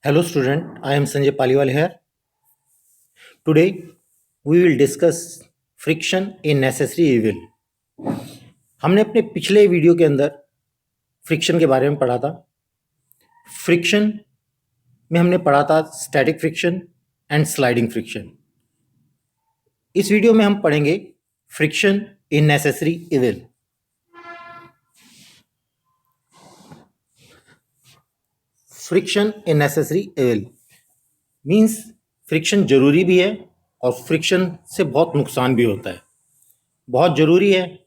Hello student, I am Sanjay Paliwal here. Today we will discuss friction a necessary evil. हमने अपने पिछले video के अंदर friction के बारे में पढ़ा था. फ्रिक्शन में हमने पढ़ा था static friction and sliding friction. इस वीडियो में हम पढ़ेंगे friction a necessary evil. Friction a necessary evil means friction जरूरी भी है और फ्रिक्शन से बहुत नुकसान भी होता है. बहुत ज़रूरी है,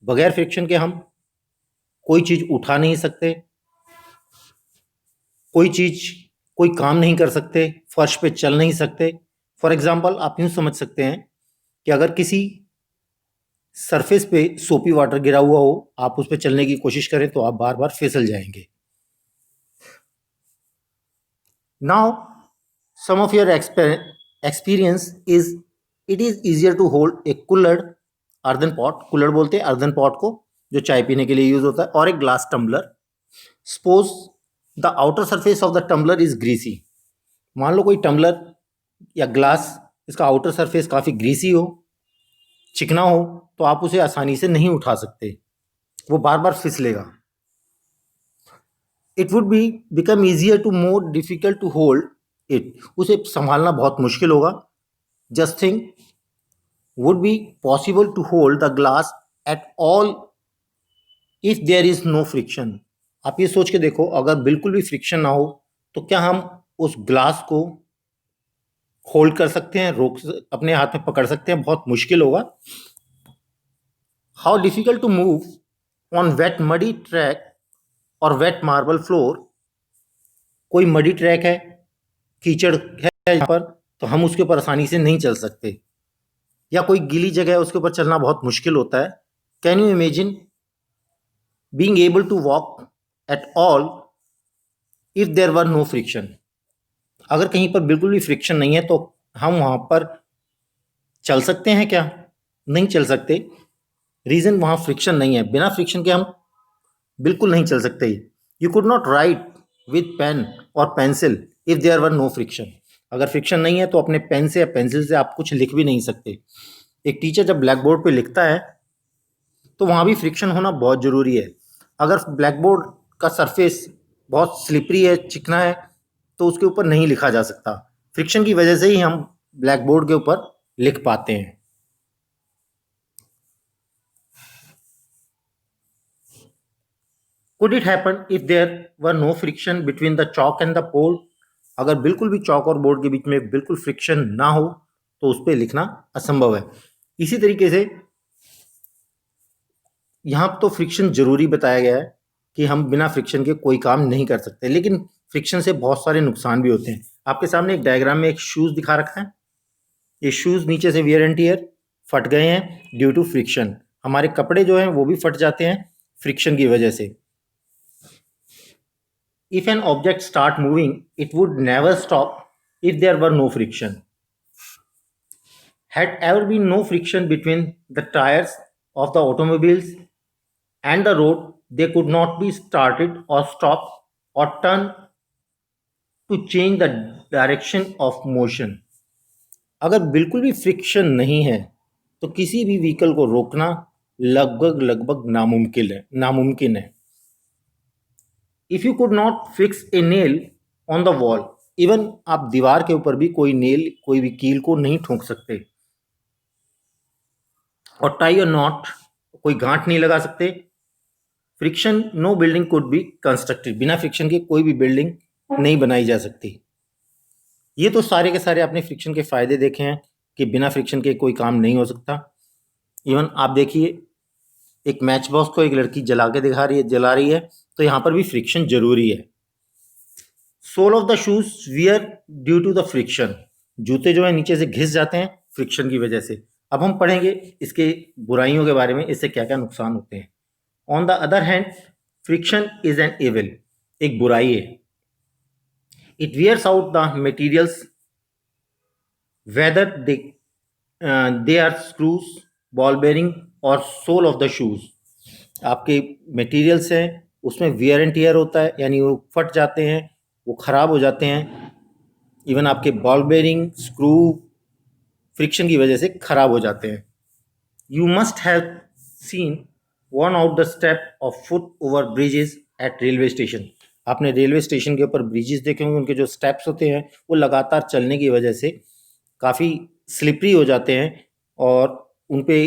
बगैर फ्रिक्शन के हम कोई चीज़ उठा नहीं सकते, कोई काम नहीं कर सकते, फर्श पे चल नहीं सकते. फॉर एग्जांपल आप यूँ समझ सकते हैं कि अगर किसी सरफेस पे सोपी वाटर गिरा हुआ हो, आप उस पर चलने की कोशिश करें तो आप बार बार फिसल जाएंगे. Now, some of your experience is it is easier to hold a cooler earthen pot. Cooler बोलते हैं earthen pot को, जो चाय पीने के लिए यूज होता है, और एक glass tumbler. Suppose the outer surface of the tumbler is greasy. मान लो कोई टम्बलर या ग्लास, इसका आउटर सरफेस काफ़ी ग्रीसी हो, चिकना हो, तो आप उसे आसानी से नहीं उठा सकते, वो बार बार फिसलेगा. It would become easier to more difficult to hold it. उसे संभालना बहुत मुश्किल होगा. Just think, would be possible to hold the glass at all if there is no friction. आप ये सोच के देखो, अगर बिल्कुल भी फ्रिक्शन ना हो तो क्या हम उस ग्लास को होल्ड कर सकते हैं, अपने हाथ में पकड़ सकते हैं? बहुत मुश्किल होगा. How difficult to move on wet muddy track और वेट मार्बल फ्लोर. कोई मडी ट्रैक है, कीचड़ है यहाँ पर, तो हम उसके ऊपर आसानी से नहीं चल सकते, या कोई गीली जगह है उसके ऊपर चलना बहुत मुश्किल होता है. Can you imagine being able to walk at all if there were no friction? अगर कहीं पर बिल्कुल भी फ्रिक्शन नहीं है तो हम वहाँ पर चल सकते हैं क्या? नहीं चल सकते. रीज़न वहाँ फ्रिक्शन नहीं है. बिना फ्रिक्शन के हम बिल्कुल नहीं चल सकते. You could not write with pen और pencil if there were no friction. अगर फ्रिक्शन नहीं है तो अपने पेन से या पेंसिल से आप कुछ लिख भी नहीं सकते. एक टीचर जब ब्लैक बोर्ड पे लिखता है तो वहाँ भी फ्रिक्शन होना बहुत ज़रूरी है. अगर ब्लैक बोर्ड का सरफेस बहुत स्लिपरी है, चिकना है, तो उसके ऊपर नहीं लिखा जा सकता. फ्रिक्शन की वजह से ही हम ब्लैक बोर्ड के ऊपर लिख पाते हैं. Could it happen if there were no friction between the chalk and the board? अगर बिल्कुल भी चौक और बोर्ड के बीच में बिल्कुल फ्रिक्शन ना हो तो उस पर लिखना असंभव है. इसी तरीके से यहाँ तो फ्रिक्शन जरूरी बताया गया है कि हम बिना फ्रिक्शन के कोई काम नहीं कर सकते, लेकिन फ्रिक्शन से बहुत सारे नुकसान भी होते हैं. आपके सामने एक डायग्राम में एक शूज़ दिखा रखा है. ये शूज़ नीचे से वियर एंड टियर फट गए हैं ड्यू टू फ्रिक्शन. हमारे कपड़े जो हैं वो भी फट जाते हैं फ्रिक्शन की वजह से. If an object start moving, it would never stop if there were no friction. Had ever been no friction between the tires of the automobiles and the road, they could not be started or stopped or turned to change the direction of motion. अगर बिल्कुल भी friction नहीं है तो किसी भी vehicle को रोकना लगभग नामुमकिन है. If you could not fix a nail on the wall, even आप दीवार के ऊपर भी कोई भी कील को नहीं ठोक सकते. और टाई और नॉट, कोई गांठ नहीं लगा सकते. Friction, no building could be constructed. बिना फ्रिक्शन के कोई भी बिल्डिंग नहीं बनाई जा सकती. ये तो सारे के सारे आपने फ्रिक्शन के फ़ायदे देखे हैं कि बिना फ्रिक्शन के कोई काम नहीं हो सकता. इवन आप देखिए, एक मैच बॉक्स को एक लड़की जला रही है, तो यहाँ पर भी फ्रिक्शन जरूरी है. Sole of the shoes wear due to the friction. जूते जो है नीचे से घिस जाते हैं फ्रिक्शन की वजह से. अब हम पढ़ेंगे इसके बुराइयों के बारे में, इससे क्या क्या नुकसान होते हैं. On the other hand, friction is an evil. एक बुराई है. It wears out the materials whether they are screws, ball bearing और सोल ऑफ द शूज. आपके मटेरियल्स हैं उसमें वियर एंड टियर होता है, यानी वो फट जाते हैं, वो ख़राब हो जाते हैं. इवन आपके बॉल बेरिंग, स्क्रू फ्रिक्शन की वजह से खराब हो जाते हैं। You must have seen one out the step of foot over bridges eight railway station. आपने रेलवे स्टेशन के ऊपर ब्रिजेस देखे होंगे, उनके जो स्टेप्स होते हैं वो लगातार चलने की वजह से काफ़ी स्लिपरी हो जाते हैं और उन पे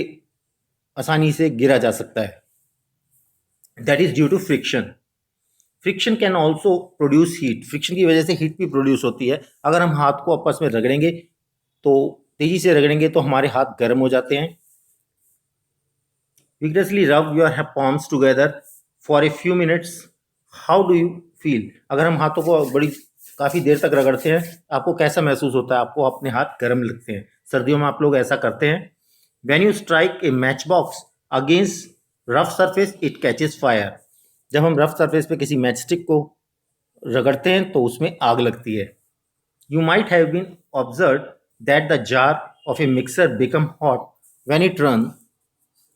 आसानी से गिरा जा सकता है। That is due to friction. Friction can also produce heat. Friction की वजह से हीट भी प्रोड्यूस होती है। अगर हम हाथ को आपस में रगड़ेंगे तो तेज़ी से रगड़ेंगे तो हमारे हाथ गर्म हो जाते हैं। Vigorously rub your palms together for a few minutes. How do you feel? अगर हम हाथों को काफ़ी देर तक रगड़ते हैं, आपको कैसा महसूस होता है? आपको अपने हाथ गर्म लगते हैं। सर्दियों में आप लोग ऐसा करते हैं। When you strike a matchbox against rough surface, it catches fire. जब हम रफ सरफेस पे किसी मैच स्टिक को रगड़ते हैं तो उसमें आग लगती है। You might have been observed that the jar of a mixer become hot when it runs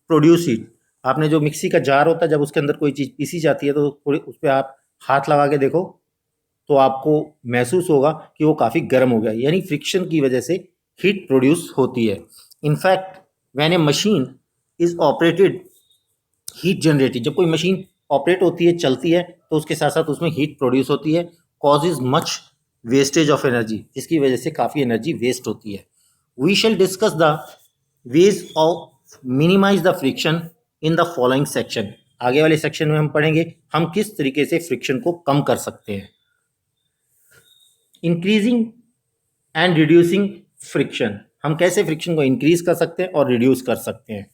produce heat. आपने जो मिक्सी का जार होता है, जब उसके अंदर कोई चीज़ पीसी जाती है तो थोड़ी उस पर आप हाथ लगा के देखो तो आपको महसूस होगा कि वो काफ़ी गर्म हो गया, यानी फ्रिक्शन की वजह से हीट प्रोड्यूस होती है। In fact when A machine is operated, heat generated, जब कोई मशीन ऑपरेट होती है, चलती है, तो उसके साथ साथ उसमें हीट प्रोड्यूस होती है। Causes much wastage of energy, जिसकी वजह से काफ़ी एनर्जी वेस्ट होती है। We shall discuss the ways of minimize the friction in the following section. आगे वाले सेक्शन में हम पढ़ेंगे हम किस तरीके से फ्रिक्शन को कम कर सकते हैं। इंक्रीजिंग एंड रिड्यूसिंग फ्रिक्शन, हम कैसे फ्रिक्शन को इंक्रीज कर सकते हैं और रिड्यूस कर सकते हैं।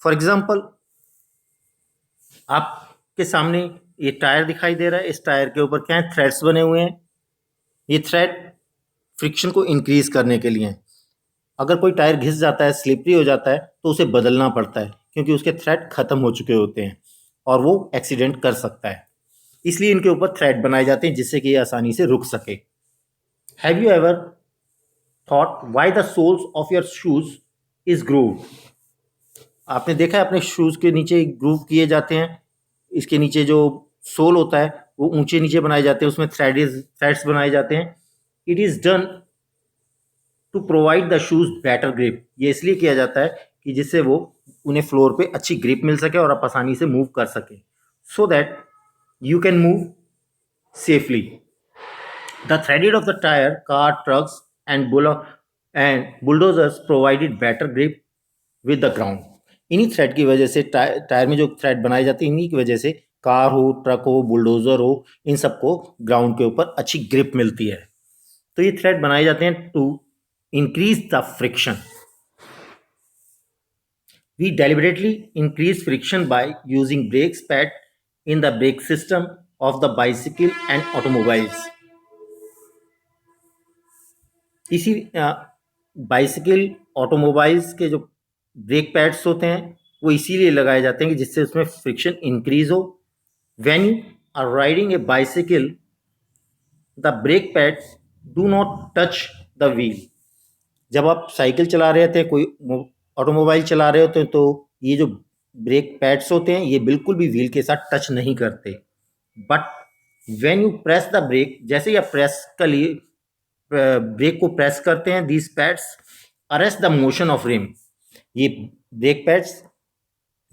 फॉर एग्जाम्पल, आपके सामने ये टायर दिखाई दे रहा है। इस टायर के ऊपर क्या है? थ्रेड्स बने हुए हैं। ये थ्रेड फ्रिक्शन को इंक्रीज करने के लिए हैं। अगर कोई टायर घिस जाता है, स्लिपरी हो जाता है, तो उसे बदलना पड़ता है क्योंकि उसके थ्रेड खत्म हो चुके होते हैं और वो एक्सीडेंट कर सकता है। इसलिए इनके ऊपर थ्रेड बनाए जाते हैं जिससे कि ये आसानी से रुक सके। Have you ever thought why the soles of your shoes is grooved? आपने देखा है अपने शूज के नीचे ग्रूव किए जाते हैं। इसके नीचे जो सोल होता है वो ऊंचे नीचे बनाए जाते हैं, उसमें थ्रेड्स बनाए जाते हैं। It is done to provide the shoes better grip. ये इसलिए किया जाता है कि जिससे वो उन्हें फ्लोर पे अच्छी ग्रिप मिल सके और आप आसानी से मूव कर सके, so that you can move safely. The threaded of the tyre, car, trucks and bulldozers provided better grip with the ground. इन्हीं थ्रेड की वजह से टायर में जो थ्रेड बनाए जाते हैं, इन्हीं की वजह से कार हो, ट्रक हो, बुलडोजर हो, इन सबको ग्राउंड के ऊपर अच्छी ग्रिप मिलती है। तो ये थ्रेड बनाए जाते हैं to increase the friction. We deliberately increase friction by using brakes pad in the brake system of the bicycle and automobiles. इसी बाइसिकल, ऑटोमोबाइल्स के जो ब्रेक पैड्स होते हैं वो इसीलिए लगाए जाते हैं कि जिससे उसमें फ्रिक्शन इंक्रीज हो। When you are riding a bicycle, the brake pads do not touch the wheel. जब आप साइकिल चला रहे थे, कोई ऑटोमोबाइल चला रहे होते हैं, तो ये जो ब्रेक पैड्स होते हैं ये बिल्कुल भी व्हील के साथ टच नहीं करते। But when you press the brake, जैसे ही आप प्रेस कर लिए ब्रेक को प्रेस करते हैं, these pads arrest the motion of rim. ये ब्रेक पैड्स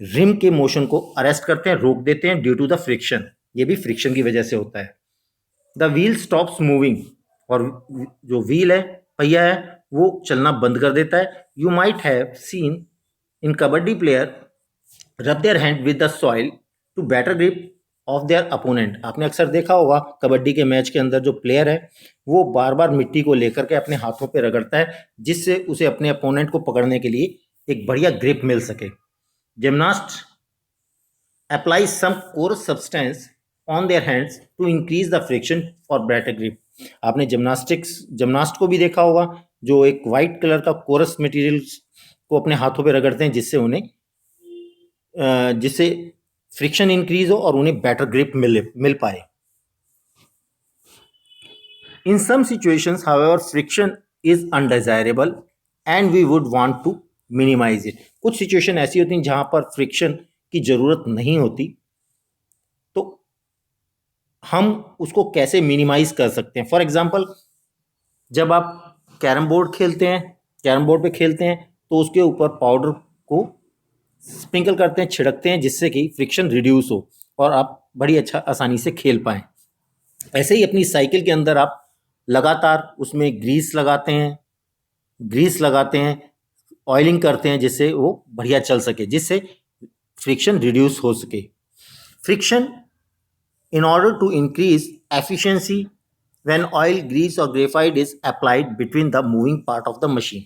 रिम के मोशन को अरेस्ट करते हैं, रोक देते हैं ड्यू टू द फ्रिक्शन। ये भी फ्रिक्शन की वजह से होता है। द व्हील स्टॉप्स मूविंग, और जो व्हील है, पहिया है, वो चलना बंद कर देता है। You might have seen in kabaddi player rub their hand with the soil to better grip of their opponent. आपने अक्सर देखा होगा कबड्डी के मैच के अंदर जो प्लेयर है वो बार बार मिट्टी को लेकर के अपने हाथों पे रगड़ता है जिससे उसे अपने अपोनेंट को पकड़ने के लिए एक बढ़िया ग्रिप मिल सके। Gymnast apply some coarse substance on their hands to increase the friction for better grip. आपने जिमनास्ट को भी देखा होगा जो एक वाइट कलर का कोरस मटेरियल को अपने हाथों पे रगड़ते हैं जिससे फ्रिक्शन इंक्रीज हो और उन्हें बेटर ग्रिप मिल पाए। In some situations however friction is undesirable and we would want to minimise it. कुछ सिचुएशन ऐसी होती हैं जहां पर फ्रिक्शन की जरूरत नहीं होती, तो हम उसको कैसे मिनिमाइज कर सकते हैं। फॉर एग्जाम्पल, जब आप कैरम बोर्ड पे खेलते हैं तो उसके ऊपर पाउडर को स्प्रिंकल करते हैं, छिड़कते हैं, जिससे कि फ्रिक्शन रिड्यूस हो और आप बड़ी अच्छा आसानी से खेल पाएँ। ऐसे ही अपनी साइकिल के अंदर आप लगातार उसमें ग्रीस लगाते हैं, ऑयलिंग करते हैं, जिससे वो बढ़िया चल सके, जिससे फ्रिक्शन रिड्यूस हो सके। Friction in order to increase efficiency when oil, grease or graphite is applied between the moving part of the machine.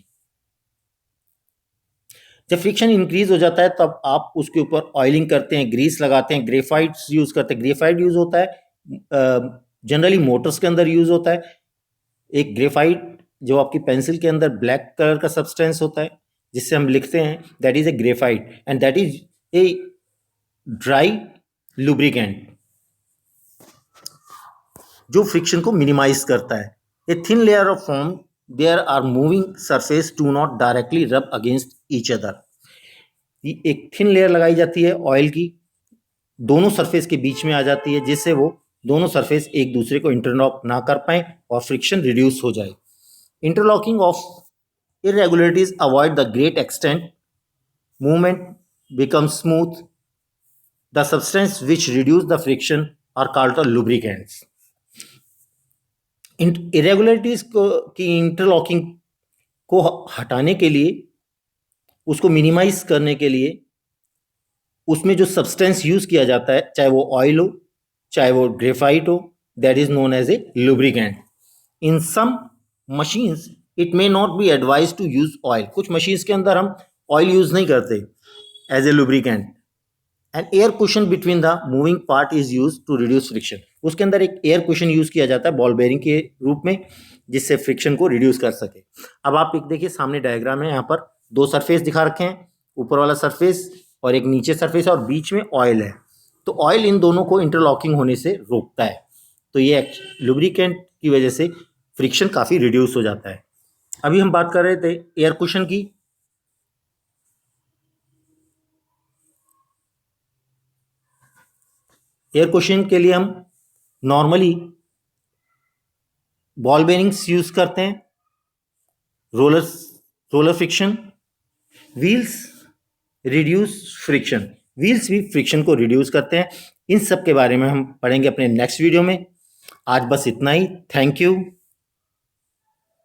जब फ्रिक्शन इंक्रीज हो जाता है तब आप उसके ऊपर ऑयलिंग करते हैं, ग्रीस लगाते हैं, ग्रेफाइट यूज करते हैं। ग्रेफाइट यूज होता है जनरली मोटर्स के अंदर यूज होता है। एक ग्रेफाइट जो आपकी पेंसिल के अंदर ब्लैक कलर का सब्सटेंस होता है जिससे हम लिखते हैं, that is a graphite and that is a dry lubricant जो फ्रिक्शन को मिनिमाइज करता है। A thin layer of foam there are moving surface do not directly rub against each other. एक थिन लेयर लगाई जाती है ऑयल की, दोनों सरफेस के बीच में आ जाती है, जिससे वो दोनों सरफेस एक दूसरे को इंटरलॉक ना कर पाए और फ्रिक्शन रिड्यूस हो जाए। Interlocking of irregularities avoid the great extent, movement becomes smooth. The substance which reduce the friction are called the lubricants. Irregularities की इंटरलॉकिंग को हटाने के लिए, उसको मिनिमाइज करने के लिए उसमें जो सब्सटेंस यूज किया जाता है, चाहे वो ऑयल हो चाहे वो ग्रेफाइट हो, that is known as a lubricant. In some machines it may not be advise to use oil. कुछ मशीन्स के अंदर हम ऑयल यूज नहीं करते as a lubricant. An air cushion between the moving part is use to reduce friction. उसके अंदर एक air cushion use किया जाता है बॉल बेरिंग के रूप में, जिससे फ्रिक्शन को रिड्यूस कर सके। अब आप एक देखिए, सामने डायग्राम है, यहाँ पर दो सरफेस दिखा रखे हैं, ऊपर वाला सरफेस और एक नीचे सरफेस, और बीच में ऑयल है। तो ऑयल इन दोनों को इंटरलॉकिंग होने से रोकता है, तो ये लुब्रिकेंट की वजह से फ्रिक्शन काफ़ी रिड्यूस हो जाता है। अभी हम बात कर रहे थे एयर कुशन की। एयर कुशन के लिए हम नॉर्मली बॉल बेरिंग्स यूज करते हैं, roller friction, wheels reduce friction, wheels भी फ्रिक्शन को रिड्यूस करते हैं। इन सब के बारे में हम पढ़ेंगे अपने नेक्स्ट वीडियो में। आज बस इतना ही। Thank you.